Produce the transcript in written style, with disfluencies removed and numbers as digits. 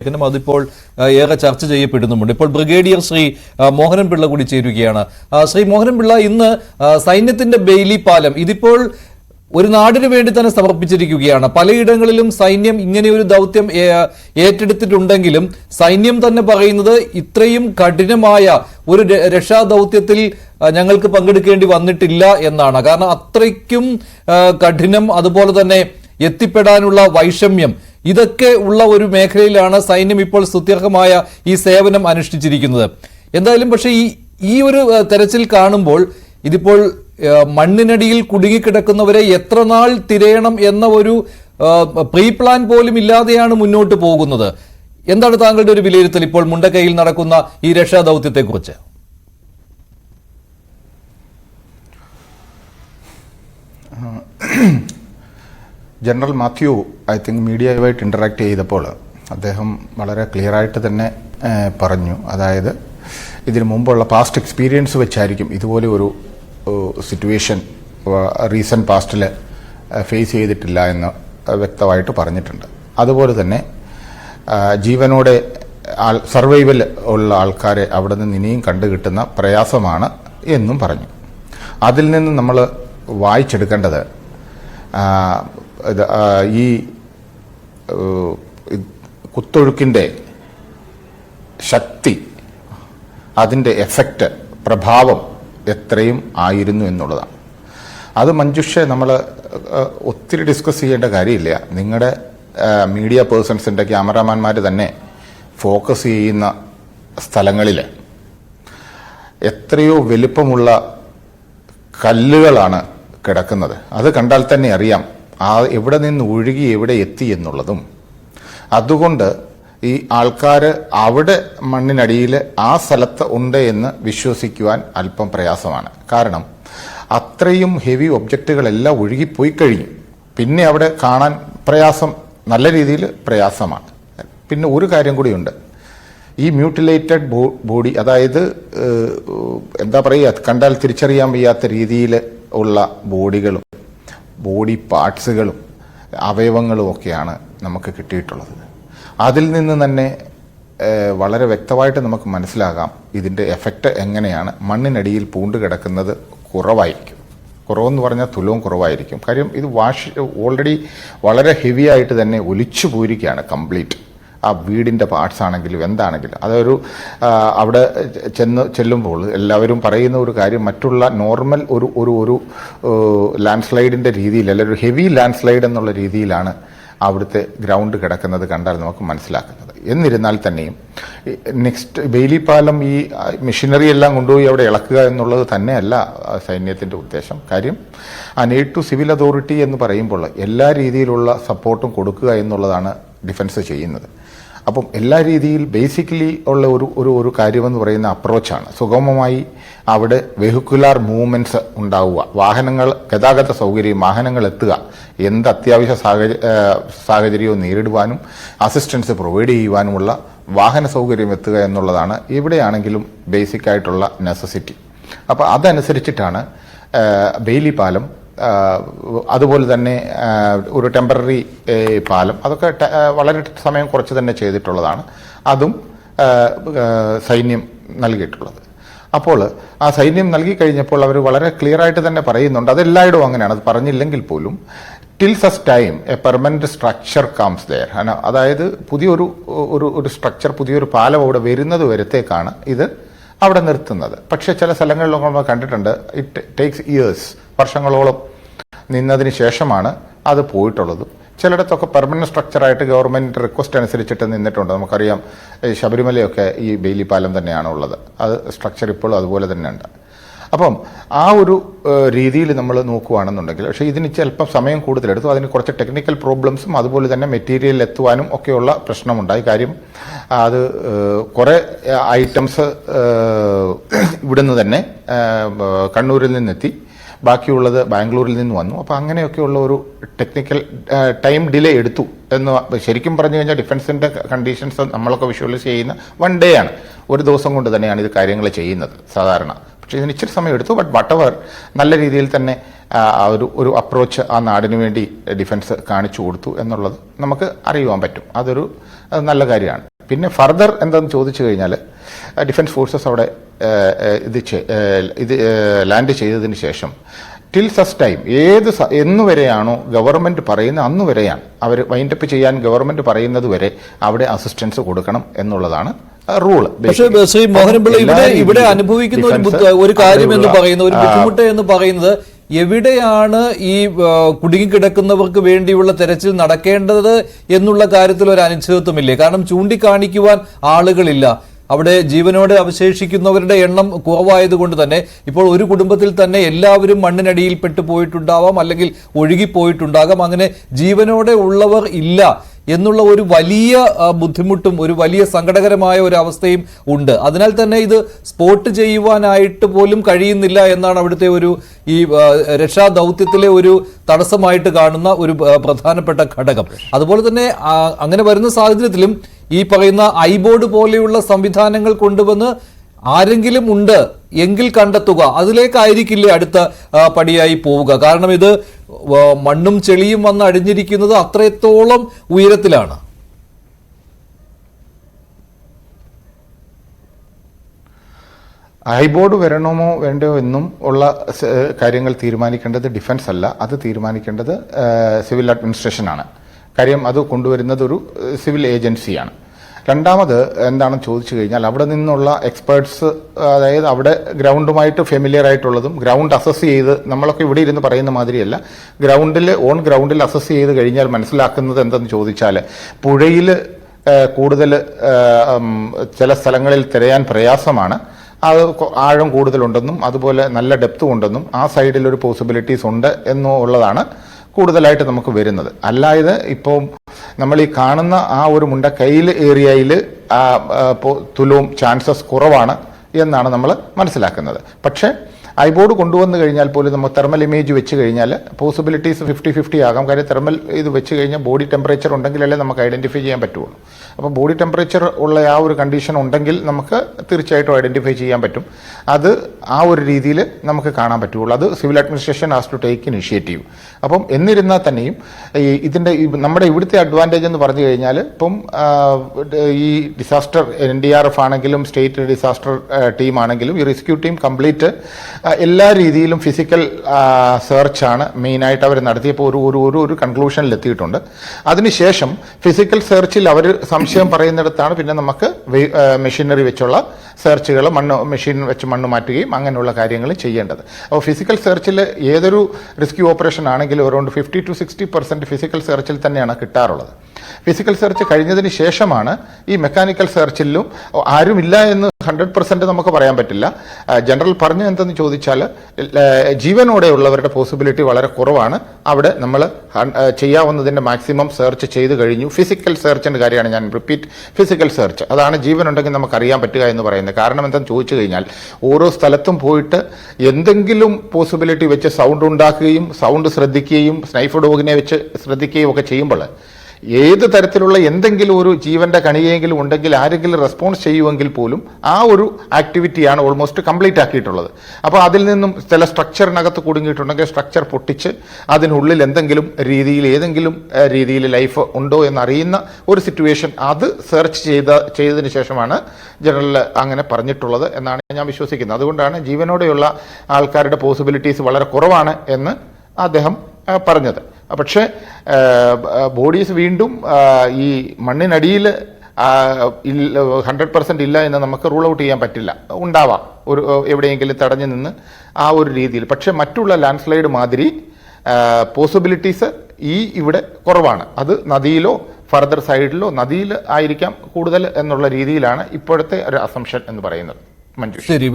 അതിപ്പോൾ ഏറെ ചർച്ച ചെയ്യപ്പെടുന്നുമുണ്ട്. ഇപ്പോൾ ബ്രിഗേഡിയർ ശ്രീ മോഹനൻ പിള്ള കൂടി ചേരുകയാണ്. ശ്രീ മോഹനൻ പിള്ള, ഇന്ന് സൈന്യത്തിന്റെ ബെയിലി പാലം ഇതിപ്പോൾ ഒരു നാടിനു വേണ്ടി തന്നെ സമർപ്പിച്ചിരിക്കുകയാണ്. പലയിടങ്ങളിലും സൈന്യം ഇങ്ങനെയൊരു ദൗത്യം ഏറ്റെടുത്തിട്ടുണ്ടെങ്കിലും സൈന്യം തന്നെ പറയുന്നത് ഇത്രയും കഠിനമായ ഒരു രക്ഷാദൗത്യത്തിൽ ഞങ്ങൾക്ക് പങ്കെടുക്കേണ്ടി വന്നിട്ടില്ല എന്നാണ്. കാരണം അത്രയ്ക്കും കഠിനം, അതുപോലെ തന്നെ എത്തിപ്പെടാനുള്ള വൈഷമ്യം, ഇതൊക്കെ ഉള്ള ഒരു മേഖലയിലാണ് സൈന്യം ഇപ്പോൾ സ്തുത്യർഹമായ ഈ സേവനം അനുഷ്ഠിച്ചിരിക്കുന്നത്. എന്തായാലും പക്ഷേ ഈ ഒരു തെരച്ചിൽ കാണുമ്പോൾ ഇതിപ്പോൾ മണ്ണിനടിയിൽ കുടുങ്ങിക്കിടക്കുന്നവരെ എത്ര നാൾ തിരയണം എന്ന ഒരു പ്രീ പ്ലാൻ പോലും ഇല്ലാതെയാണ് മുന്നോട്ട് പോകുന്നത്. എന്താണ് താങ്കളുടെ ഒരു വിലയിരുത്തൽ ഇപ്പോൾ മുണ്ടക്കൈയിൽ നടക്കുന്ന ഈ രക്ഷാദൗത്യത്തെക്കുറിച്ച്? ജനറൽ മാത്യു മീഡിയയുമായിട്ട് ഇൻറ്ററാക്ട് ചെയ്തപ്പോൾ അദ്ദേഹം വളരെ ക്ലിയറായിട്ട് തന്നെ പറഞ്ഞു. അതായത് ഇതിനു മുമ്പുള്ള പാസ്റ്റ് എക്സ്പീരിയൻസ് വെച്ചായിരിക്കും ഇതുപോലെ ഒരു സിറ്റുവേഷൻ റീസെൻറ്റ് പാസ്റ്റിൽ ഫേസ് ചെയ്തിട്ടില്ല എന്ന് വ്യക്തമായിട്ട് പറഞ്ഞിട്ടുണ്ട്. അതുപോലെ തന്നെ ജീവനോടെ സർവൈവൽ ഉള്ള ആൾക്കാരെ അവിടെ നിന്ന് ഇനിയും കണ്ടുകിട്ടുന്ന പ്രയാസമാണ് എന്നും പറഞ്ഞു. അതിൽ നിന്ന് നമ്മൾ വായിച്ചെടുക്കേണ്ടത് ഈ കുത്തൊഴുക്കിൻ്റെ ശക്തി, അതിൻ്റെ എഫക്റ്റ്, പ്രഭാവം എത്രയും ആയിരുന്നു എന്നുള്ളതാണ്. അത് മഞ്ജുഷ നമ്മൾ ഒത്തിരി ഡിസ്കസ് ചെയ്യേണ്ട കാര്യമില്ല. നിങ്ങളുടെ മീഡിയ പേഴ്സൺസിൻ്റെ ക്യാമറാമാന്മാർ തന്നെ ഫോക്കസ് ചെയ്യുന്ന സ്ഥലങ്ങളിൽ എത്രയോ വലിപ്പമുള്ള കല്ലുകളാണ് കിടക്കുന്നത്. അത് കണ്ടാൽ തന്നെ അറിയാം എവിടെ നിന്ന് ഒഴുകി എവിടെ എത്തി എന്നുള്ളതും. അതുകൊണ്ട് ഈ ആൾക്കാർ അവിടെ മണ്ണിനടിയിൽ ആ സ്ഥലത്ത് ഉണ്ട് എന്ന് വിശ്വസിക്കുവാൻ അല്പം പ്രയാസമാണ്. കാരണം അത്രയും ഹെവി ഒബ്ജക്റ്റുകളെല്ലാം ഒഴുകിപ്പോയി കഴിഞ്ഞു. പിന്നെ അവിടെ കാണാൻ പ്രയാസം, നല്ല രീതിയിൽ പ്രയാസമാണ്. പിന്നെ ഒരു കാര്യം കൂടിയുണ്ട്. ഈ മ്യൂട്ടിലേറ്റഡ് ബോഡി, അതായത് എന്താ പറയുക, കണ്ടാൽ തിരിച്ചറിയാൻ വയ്യാത്ത രീതിയിൽ ഉള്ള ബോഡികളും ബോഡി പാർട്സുകളും അവയവങ്ങളും ഒക്കെയാണ് നമുക്ക് കിട്ടിയിട്ടുള്ളത്. അതിൽ നിന്ന് തന്നെ വളരെ വ്യക്തമായിട്ട് നമുക്ക് മനസ്സിലാകാം ഇതിൻ്റെ എഫക്റ്റ് എങ്ങനെയാണ്. മണ്ണിനടിയിൽ പൂണ്ട് കിടക്കുന്നത് കുറവായിരിക്കും. കുറവെന്ന് പറഞ്ഞാൽ തുലവും കുറവായിരിക്കും. കാര്യം ഇത് ഓൾറെഡി വളരെ ഹെവി ആയിട്ട് തന്നെ ഒലിച്ചു പോയിരിക്കുകയാണ് കംപ്ലീറ്റ്. ആ വീടിൻ്റെ പാർട്സ് ആണെങ്കിലും എന്താണെങ്കിലും. അതൊരു അവിടെ ചെല്ലുമ്പോൾ എല്ലാവരും പറയുന്ന ഒരു കാര്യം, മറ്റുള്ള നോർമൽ ഒരു ലാൻഡ് സ്ലൈഡിൻ്റെ രീതിയിൽ, അല്ലെങ്കിൽ ഒരു ഹെവി ലാൻഡ് സ്ലൈഡ് എന്നുള്ള രീതിയിലാണ് അവിടുത്തെ ഗ്രൗണ്ട് കിടക്കുന്നത് കണ്ടാൽ നമുക്ക് മനസ്സിലാക്കുന്നത്. എന്നിരുന്നാൽ തന്നെയും നെക്സ്റ്റ് ബെയിലി പാലം ഈ മെഷീനറി എല്ലാം കൊണ്ടുപോയി അവിടെ ഇളക്കുക എന്നുള്ളത് തന്നെയല്ല സൈന്യത്തിൻ്റെ ഉദ്ദേശം. കാര്യം നീഡ് ടു സിവിൽ അതോറിറ്റി എന്ന് പറയുമ്പോൾ എല്ലാ രീതിയിലുള്ള സപ്പോർട്ടും കൊടുക്കുക എന്നുള്ളതാണ് ഡിഫൻസ് ചെയ്യുന്നത്. അപ്പം എല്ലാ രീതിയിൽ ബേസിക്കലി ഉള്ള ഒരു കാര്യമെന്ന് പറയുന്ന അപ്രോച്ചാണ് സുഗമമായി അവിടെ വെഹിക്കുലാർ മൂവ്മെൻറ്റ്സ് ഉണ്ടാവുക, വാഹനങ്ങൾ, ഗതാഗത സൗകര്യം, വാഹനങ്ങൾ എത്തുക, എന്ത് അത്യാവശ്യ സാഹചര്യവും നേരിടുവാനും അസിസ്റ്റൻസ് പ്രൊവൈഡ് ചെയ്യുവാനുമുള്ള വാഹന സൗകര്യം എത്തുക എന്നുള്ളതാണ് എവിടെയാണെങ്കിലും ബേസിക് ആയിട്ടുള്ള നെസസിറ്റി. അപ്പോൾ അതനുസരിച്ചിട്ടാണ് ബെയിലി പാലം, അതുപോലെ തന്നെ ഒരു ടെമ്പററി പാലം, അതൊക്കെ വളരെ സമയം കുറച്ച് തന്നെ ചെയ്തിട്ടുള്ളതാണ്. അതും സൈന്യം നൽകിയിട്ടുള്ളത്. അപ്പോൾ ആ സൈന്യം നൽകി കഴിഞ്ഞപ്പോൾ അവർ വളരെ ക്ലിയർ ആയിട്ട് തന്നെ പറയുന്നുണ്ട്, അതെല്ലായിടവും അങ്ങനെയാണ്, അത് പറഞ്ഞില്ലെങ്കിൽ പോലും, till such time a permanent structure comes there. അതായത് പുതിയൊരു സ്ട്രക്ചർ, പുതിയൊരു പാലം അവിടെ വരുന്നത് വരത്തേക്കാണ് ഇത് അവിടെ നിർത്തുന്നത്. പക്ഷേ ചില സ്ഥലങ്ങളിലൊക്കെ നമ്മൾ കണ്ടിട്ടുണ്ട് ഇറ്റ് ടേക്സ് ഇയേഴ്സ്, വർഷങ്ങളോളം നിന്നതിന് ശേഷമാണ് അത് പോയിട്ടുള്ളത്. ചിലയിടത്തൊക്കെ പെർമനന്റ് സ്ട്രക്ചറായിട്ട് ഗവൺമെൻറ് റിക്വസ്റ്റ് അനുസരിച്ചിട്ട് നിന്നിട്ടുണ്ട്. നമുക്കറിയാം ശബരിമലയൊക്കെ ഈ ബെയിലി പാലം തന്നെയാണ് ഉള്ളത്. അത് സ്ട്രക്ചർ ഇപ്പോഴും അതുപോലെ തന്നെ ഉണ്ട്. അപ്പം ആ ഒരു രീതിയിൽ നമ്മൾ നോക്കുകയാണെന്നുണ്ടെങ്കിൽ, പക്ഷേ ഇതിന് ചിലപ്പം സമയം കൂടുതലെടുത്തു. അതിന് കുറച്ച് ടെക്നിക്കൽ പ്രോബ്ലംസും അതുപോലെ തന്നെ മെറ്റീരിയൽ എത്തുവാനും ഒക്കെയുള്ള പ്രശ്നമുണ്ടായി. കാര്യം അത് കുറേ ഐറ്റംസ് ഇവിടുന്ന് തന്നെ കണ്ണൂരിൽ നിന്നെത്തി, ബാക്കിയുള്ളത് ബാംഗ്ലൂരിൽ നിന്ന് വന്നു. അപ്പോൾ അങ്ങനെയൊക്കെയുള്ള ഒരു ടെക്നിക്കൽ ടൈം ഡിലേ എടുത്തു എന്ന് ശരിക്കും പറഞ്ഞു കഴിഞ്ഞാൽ ഡിഫൻസിൻ്റെ കണ്ടീഷൻസ് നമ്മളൊക്കെ വിഷ്വലൈസ് ചെയ്യുന്ന 1 ഡേ ആണ്. ഒരു ദിവസം കൊണ്ട് തന്നെയാണ് ഇത് കാര്യങ്ങൾ ചെയ്യുന്നത് സാധാരണ. പക്ഷേ ഇതിന് ഇച്ചിരി സമയം എടുത്തു. ബട്ട് വട്ടവർ നല്ല രീതിയിൽ തന്നെ ഒരു അപ്രോച്ച് ആ നാടിനു വേണ്ടി ഡിഫൻസ് കാണിച്ചു കൊടുത്തു എന്നുള്ളത് നമുക്ക് അറിയുവാൻ പറ്റും. അതൊരു നല്ല കാര്യമാണ്. പിന്നെ ഫർദർ എന്താണെന്ന് ചോദിച്ചു കഴിഞ്ഞാൽ ഡിഫൻസ് ഫോഴ്സസ് അവിടെ ഇത് ലാൻഡ് ചെയ്തതിന് ശേഷം ടിൽ സച്ച് ടൈം എന്നുവരെയാണോ ഗവൺമെന്റ് പറയുന്ന അന്ന് വരെയാണ് അവർ വൈൻഡപ്പ് ചെയ്യാൻ ഗവൺമെന്റ് പറയുന്നത് വരെ അവിടെ അസിസ്റ്റൻസ് കൊടുക്കണം എന്നുള്ളതാണ് റൂള്. പക്ഷേ ശ്രീ മോഹനപിള്ള ഇവിടെ അനുഭവിക്കുന്ന ഒരു കാര്യം എന്ന് പറയുന്നത്, ഒരു ബുദ്ധിമുട്ട് എന്ന് പറയുന്നത്, എവിടെയാണ് ഈ കുടുങ്ങിക്കിടക്കുന്നവർക്ക് വേണ്ടിയുള്ള തെരച്ചിൽ നടക്കേണ്ടത് എന്നുള്ള കാര്യത്തിൽ ഒരു അനിശ്ചിതത്വമില്ലേ? കാരണം ചൂണ്ടിക്കാണിക്കുവാൻ ആളുകളില്ല. അവിടെ ജീവനോടെ അവശേഷിക്കുന്നവരുടെ എണ്ണം കുറവായതുകൊണ്ട് തന്നെ ഇപ്പോൾ ഒരു കുടുംബത്തിൽ തന്നെ എല്ലാവരും മണ്ണിനടിയിൽ പെട്ടുപോയിട്ടുണ്ടാവാം, അല്ലെങ്കിൽ ഒഴുകിപ്പോയിട്ടുണ്ടാകാം. അങ്ങനെ ജീവനോടെ ഉള്ളവർ ഇല്ല എന്നുള്ള ഒരു വലിയ ബുദ്ധിമുട്ടും ഒരു വലിയ സങ്കടകരമായ ഒരു അവസ്ഥയും ഉണ്ട്. അതിനാൽ തന്നെ ഇത് സ്പോട്ട് ചെയ്യുവാനായിട്ട് പോലും കഴിയുന്നില്ല എന്നാണ് അവിടുത്തെ ഒരു ഈ രക്ഷാ ദൗത്യത്തിലെ ഒരു തടസ്സമായിട്ട് കാണുന്ന ഒരു പ്രധാനപ്പെട്ട ഘടകം. അതുപോലെ തന്നെ അങ്ങനെ വരുന്ന സാഹചര്യത്തിലും ഈ പറയുന്ന ഐബോർഡ് പോലെയുള്ള സംവിധാനങ്ങൾ കൊണ്ടുവന്ന് ആരെങ്കിലും ഉണ്ട് എങ്കിൽ കണ്ടെത്തുക, അതിലേക്കായിരിക്കില്ലേ അടുത്ത പടിയായി പോവുക. കാരണം ഇത് മണ്ണും ചെളിയും വന്ന് അടിഞ്ഞിരിക്കുന്നത് അത്രത്തോളം ഉയരത്തിലാണ്. ഐബോർഡ് വരണമോ വേണ്ടയോ എന്നും ഉള്ള കാര്യങ്ങൾ തീരുമാനിക്കേണ്ടത് ഡിഫൻസ് അല്ല, അത് തീരുമാനിക്കേണ്ടത് സിവിൽ അഡ്മിനിസ്ട്രേഷനാണ്. കാര്യം അത് കൊണ്ടുവരുന്നത് ഒരു സിവിൽ ഏജൻസിയാണ്. രണ്ടാമത് എന്താണെന്ന് ചോദിച്ചു കഴിഞ്ഞാൽ അവിടെ നിന്നുള്ള എക്സ്പേർട്സ്, അതായത് അവിടെ ഗ്രൗണ്ടുമായിട്ട് ഫെമിലിയർ ആയിട്ടുള്ളതും ഗ്രൗണ്ട് അസസ് ചെയ്ത്, നമ്മളൊക്കെ ഇവിടെ ഇരുന്ന് പറയുന്ന മാതിരിയല്ല, ഓൺ ഗ്രൗണ്ടിൽ അസസ് ചെയ്ത് കഴിഞ്ഞാൽ മനസ്സിലാക്കുന്നത് എന്തെന്ന് ചോദിച്ചാൽ പുഴയിൽ കൂടുതൽ ചില സ്ഥലങ്ങളിൽ തിരയാൻ പ്രയാസമാണ്, അത് ആഴം കൂടുതലുണ്ടെന്നും അതുപോലെ നല്ല ഡെപ്തും ഉണ്ടെന്നും ആ സൈഡിൽ ഒരു പോസിബിലിറ്റീസ് ഉണ്ട് എന്നുള്ളതാണ് കൂടുതലായിട്ട് നമുക്ക് വരുന്നത്. അല്ലാതെ ഇപ്പോൾ നമ്മൾ ഈ കാണുന്ന ആ ഒരു മുണ്ടക്കൈയിൽ ഏരിയയിൽ തുലവും ചാൻസസ് കുറവാണ് എന്നാണ് നമ്മൾ മനസ്സിലാക്കുന്നത്. പക്ഷേ ഐബോർഡ് കൊണ്ടുവന്നു കഴിഞ്ഞാൽ പോലും നമ്മൾ തെർമൽ ഇമേജ് വെച്ച് കഴിഞ്ഞാൽ പോസിബിലിറ്റീസ് 50-50 ആകാം. കാര്യം തെർമൽ ഇത് വെച്ച് കഴിഞ്ഞാൽ ബോഡി ടെമ്പറേച്ചർ ഉണ്ടെങ്കിലല്ലേ നമുക്ക് ഐഡന്റിഫൈ ചെയ്യാൻ പറ്റുള്ളൂ. അപ്പോൾ ബോഡി ടെമ്പറേച്ചർ ഉള്ള ആ ഒരു കണ്ടീഷൻ ഉണ്ടെങ്കിൽ നമുക്ക് തീർച്ചയായിട്ടും ഐഡന്റിഫൈ ചെയ്യാൻ പറ്റും. അത് ആ ഒരു രീതിയിൽ നമുക്ക് കാണാൻ പറ്റുള്ളൂ. അത് civil administration has to take initiative. അപ്പം എന്നിരുന്നാൽ തന്നെയും ഇതിൻ്റെ നമ്മുടെ ഇവിടുത്തെ അഡ്വാൻറ്റേജ് എന്ന് പറഞ്ഞു കഴിഞ്ഞാൽ ഇപ്പം ഈ ഡിസാസ്റ്റർ NDRF ആണെങ്കിലും സ്റ്റേറ്റ് ഡിസാസ്റ്റർ ടീം ആണെങ്കിലും ഈ റെസ്ക്യൂ ടീം കംപ്ലീറ്റ് എല്ലാ രീതിയിലും ഫിസിക്കൽ സെർച്ചാണ് മെയിനായിട്ട് അവർ നടത്തിയപ്പോൾ ഒരു കൺക്ലൂഷനിൽ എത്തിയിട്ടുണ്ട്. അതിനുശേഷം ഫിസിക്കൽ സെർച്ചിൽ അവർ സംശയം പറയുന്നിടത്താണ് പിന്നെ നമുക്ക് മെഷീനറി വെച്ചുള്ള സെർച്ചുകൾ, മെഷീൻ വെച്ച് മണ്ണ് മാറ്റുകയും അങ്ങനെയുള്ള കാര്യങ്ങൾ ചെയ്യേണ്ടത്. അപ്പോൾ ഫിസിക്കൽ സെർച്ചിൽ ഏതൊരു റെസ്ക്യൂ ഓപ്പറേഷൻ ആണെങ്കിലും അറൗണ്ട് 50-60% ഫിസിക്കൽ സെർച്ചിൽ തന്നെയാണ് കിട്ടാറുള്ളത്. ഫിസിക്കൽ സെർച്ച് കഴിഞ്ഞതിന് ശേഷമാണ് ഈ മെക്കാനിക്കൽ സെർച്ചിലും ആരുമില്ല എന്ന് 100% നമുക്ക് പറയാൻ പറ്റില്ല. ജനറൽ പറഞ്ഞു എന്തെന്ന് ചോദിച്ചാൽ ജീവനോടെയുള്ളവരുടെ പോസിബിലിറ്റി വളരെ കുറവാണ്. അവിടെ നമ്മൾ ചെയ്യാവുന്നതിൻ്റെ മാക്സിമം സെർച്ച് ചെയ്ത് കഴിഞ്ഞു. ഫിസിക്കൽ സെർച്ചിൻ്റെ കാര്യമാണ് ഞാൻ റിപ്പീറ്റ്, ഫിസിക്കൽ സെർച്ച് അതാണ് ജീവനുണ്ടെങ്കിൽ നമുക്ക് അറിയാൻ പറ്റുക എന്ന് പറയുന്നത്. കാരണം എന്താണെന്ന് ചോദിച്ചു കഴിഞ്ഞാൽ ഓരോ സ്ഥലത്തും പോയിട്ട് എന്തെങ്കിലും പോസിബിലിറ്റി വെച്ച് സൗണ്ട് ഉണ്ടാക്കുകയും സൗണ്ട് ശ്രദ്ധിക്കുകയും സ്നൈഫർ ഡോഗിനെ വെച്ച് ശ്രദ്ധിക്കുകയും ഒക്കെ ചെയ്യുമ്പോൾ ഏത് തരത്തിലുള്ള എന്തെങ്കിലും ഒരു ജീവന്റെ കണികയെങ്കിലും ഉണ്ടെങ്കിൽ ആരെങ്കിലും റെസ്പോൺസ് ചെയ്യുമെങ്കിൽ പോലും ആ ഒരു ആക്ടിവിറ്റിയാണ് ഓൾമോസ്റ്റ് കംപ്ലീറ്റ് ആക്കിയിട്ടുള്ളത്. അപ്പോൾ അതിൽ നിന്നും ചില സ്ട്രക്ചറിനകത്ത് കുടുങ്ങിയിട്ടുണ്ടെങ്കിൽ സ്ട്രക്ചർ പൊട്ടിച്ച് അതിനുള്ളിൽ ഏതെങ്കിലും രീതിയിൽ ലൈഫ് ഉണ്ടോ എന്നറിയുന്ന ഒരു സിറ്റുവേഷൻ അത് സെർച്ച് ചെയ്തതിന് ശേഷമാണ് ജനറൽ അങ്ങനെ പറഞ്ഞിട്ടുള്ളത് എന്നാണ് ഞാൻ വിശ്വസിക്കുന്നത്. അതുകൊണ്ടാണ് ജീവനോടെയുള്ള ആൾക്കാരുടെ പോസിബിലിറ്റീസ് വളരെ കുറവാണ് എന്ന് അദ്ദേഹം പറഞ്ഞത്. പക്ഷേ ബോഡീസ് വീണ്ടും ഈ മണ്ണിനടിയിൽ 100% ഇല്ല എന്ന് നമുക്ക് റൂൾ ഔട്ട് ചെയ്യാൻ പറ്റില്ല. ഉണ്ടാവാം ഒരു എവിടെയെങ്കിലും തടഞ്ഞു നിന്ന് ആ ഒരു രീതിയിൽ. പക്ഷേ മറ്റുള്ള ലാൻഡ് സ്ലൈഡ് മാതിരി പോസിബിലിറ്റീസ് ഇവിടെ കുറവാണ്. അത് നദിയിലോ ഫർദർ സൈഡിലോ നദിയിൽ ആയിരിക്കാം കൂടുതൽ എന്നുള്ള രീതിയിലാണ് ഇപ്പോഴത്തെ ഒരു അസംഷൻ എന്ന് പറയുന്നത്. മഞ്ജു. ശരി.